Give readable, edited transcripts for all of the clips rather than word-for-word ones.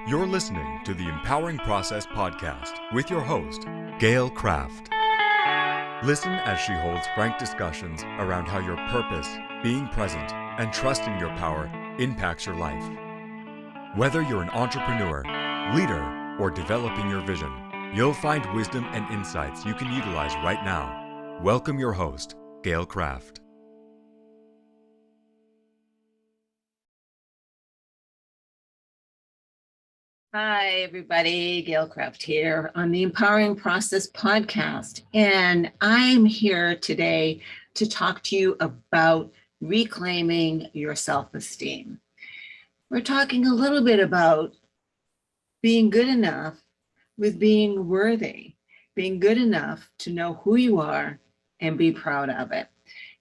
You're listening to the Empowering Process podcast with your host, Gail Craft. Listen as she holds frank discussions around how your purpose, being present, and trusting your power impacts your life. Whether you're an entrepreneur, leader, or developing your vision, you'll find wisdom and insights you can utilize right now. Welcome your host, Gail Craft. Hi, everybody. Gail Craft here on the Empowering Process podcast. And I'm here today to talk to you about reclaiming your self-esteem. We're talking a little bit about being good enough with being worthy, being good enough to know who you are and be proud of it.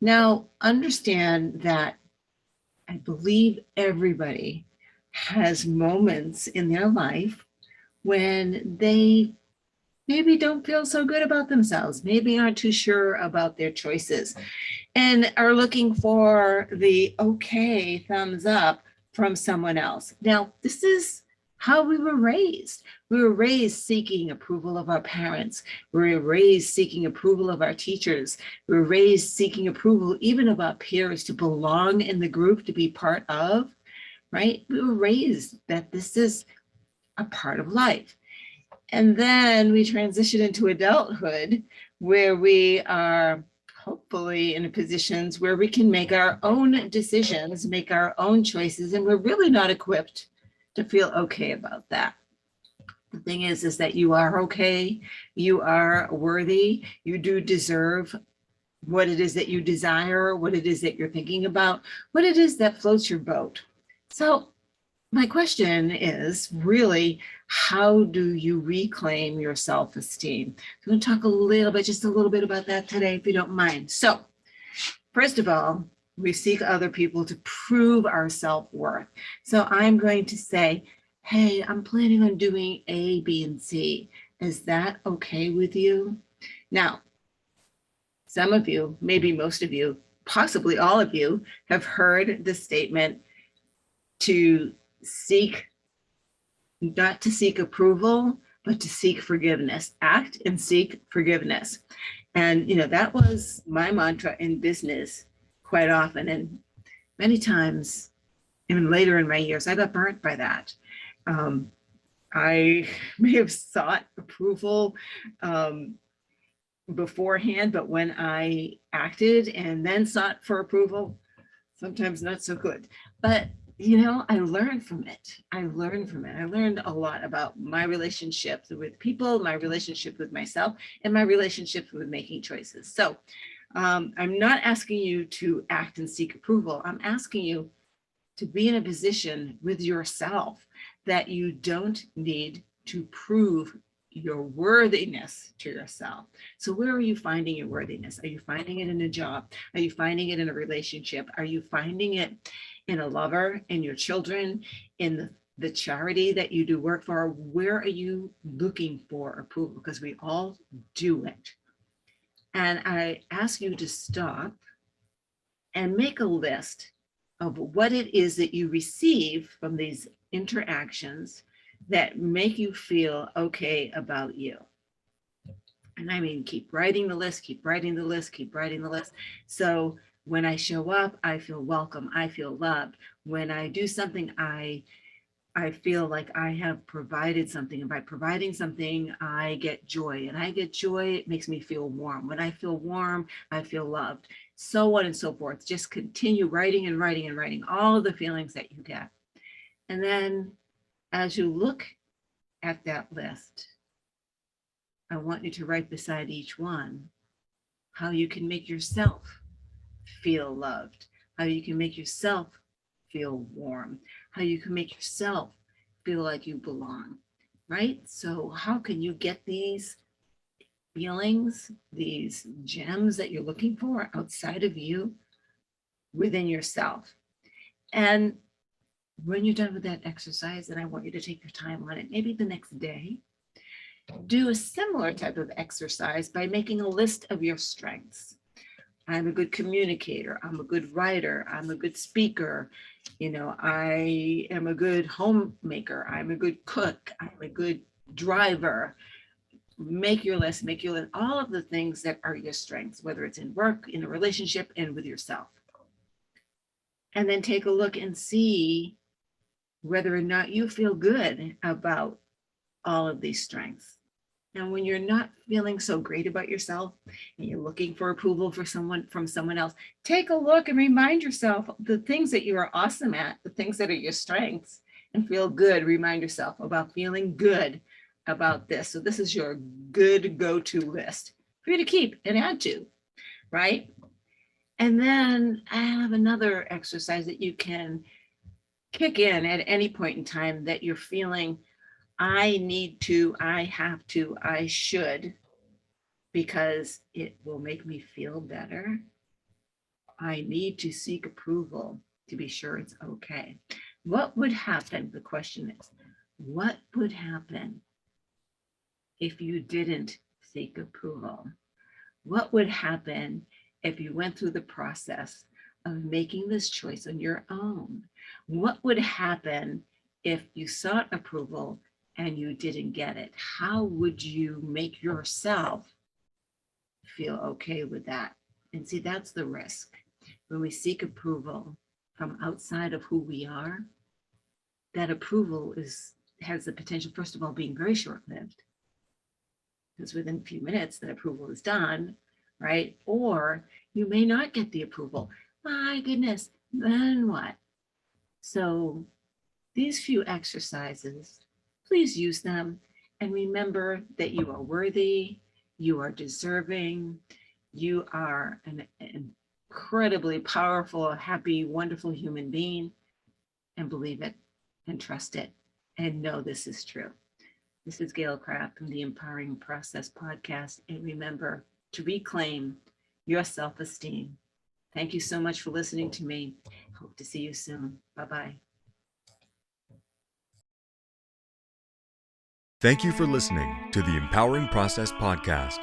Now, understand that I believe everybody has moments in their life when they maybe don't feel so good about themselves, maybe aren't too sure about their choices, and are looking for the okay thumbs up from someone else. Now, this is how we were raised. We were raised seeking approval of our parents. We were raised seeking approval of our teachers. We were raised seeking approval even of our peers, to belong in the group, to be part of. Right? We were raised that this is a part of life. And then we transition into adulthood, where we are hopefully in positions where we can make our own decisions, make our own choices, and we're really not equipped to feel okay about that. The thing is that you are okay, you are worthy, you do deserve what it is that you desire, what it is that you're thinking about, what it is that floats your boat. So my question is really, how do you reclaim your self-esteem? I'm going to talk just a little bit about that today, if you don't mind. So first of all, we seek other people to prove our self-worth. So I'm going to say, hey, I'm planning on doing A, B, and C. Is that okay with you? Now, some of you, maybe most of you, possibly all of you, have heard the statement to seek, not to seek approval, but to seek forgiveness. Act and seek forgiveness. And, that was my mantra in business quite often. And many times, even later in my years, I got burnt by that. I may have sought approval beforehand, but when I acted and then sought for approval, sometimes not so good. But I learned from it. I learned a lot about my relationships with people, my relationship with myself, and my relationship with making choices. So I'm not asking you to act and seek approval. I'm asking you to be in a position with yourself that you don't need to prove your worthiness to yourself. So where are you finding your worthiness? Are you finding it in a job? Are you finding it in a relationship? Are you finding it in a lover, in your children, in the charity that you do work for? Where are you looking for approval? Because we all do it. And I ask you to stop and make a list of what it is that you receive from these interactions that make you feel okay about you. And I mean, keep writing the list, keep writing the list, keep writing the list. So when I show up, I feel welcome, I feel loved. When I do something, I feel like I have provided something. And by providing something, I get joy. And I get joy, it makes me feel warm. When I feel warm, I feel loved. So on and so forth. Just continue writing and writing and writing all of the feelings that you get. And then as you look at that list, I want you to write beside each one how you can make yourself feel loved, how you can make yourself feel warm, how you can make yourself feel like you belong, right? So how can you get these feelings, these gems that you're looking for outside of you, within yourself? And when you're done with that exercise, and I want you to take your time on it, maybe the next day, do a similar type of exercise by making a list of your strengths. I'm a good communicator. I'm a good writer. I'm a good speaker. I am a good homemaker. I'm a good cook. I'm a good driver. Make your list, all of the things that are your strengths, whether it's in work, in a relationship, and with yourself. And then take a look and see whether or not you feel good about all of these strengths. And when you're not feeling so great about yourself and you're looking for approval from someone else, take a look and remind yourself the things that you are awesome at, the things that are your strengths, and feel good. Remind yourself about feeling good about this. So this is your good go-to list for you to keep and add to, right? And then I have another exercise that you can kick in at any point in time that you're feeling, I need to, I have to, I should, because it will make me feel better. I need to seek approval to be sure it's okay. What would happen? The question is, what would happen if you didn't seek approval? What would happen if you went through the process of making this choice on your own? What would happen if you sought approval and you didn't get it? How would you make yourself feel okay with that? And see, that's the risk. When we seek approval from outside of who we are, that approval has the potential, first of all, being very short-lived, because within a few minutes, that approval is done, right? Or you may not get the approval. My goodness, then what? So these few exercises, please use them and remember that you are worthy, you are deserving, you are an incredibly powerful, happy, wonderful human being, and believe it and trust it and know this is true. This is Gail Craft from the Empowering Process Podcast, and remember to reclaim your self-esteem. Thank you so much for listening to me. Hope to see you soon. Bye-bye. Thank you for listening to the Empowering Process Podcast.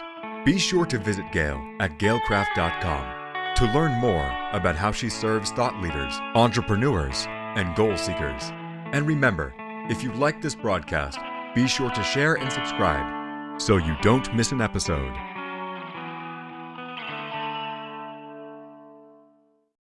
Be sure to visit Gail at gailcraft.com to learn more about how she serves thought leaders, entrepreneurs, and goal seekers. And remember, if you like this broadcast, be sure to share and subscribe so you don't miss an episode.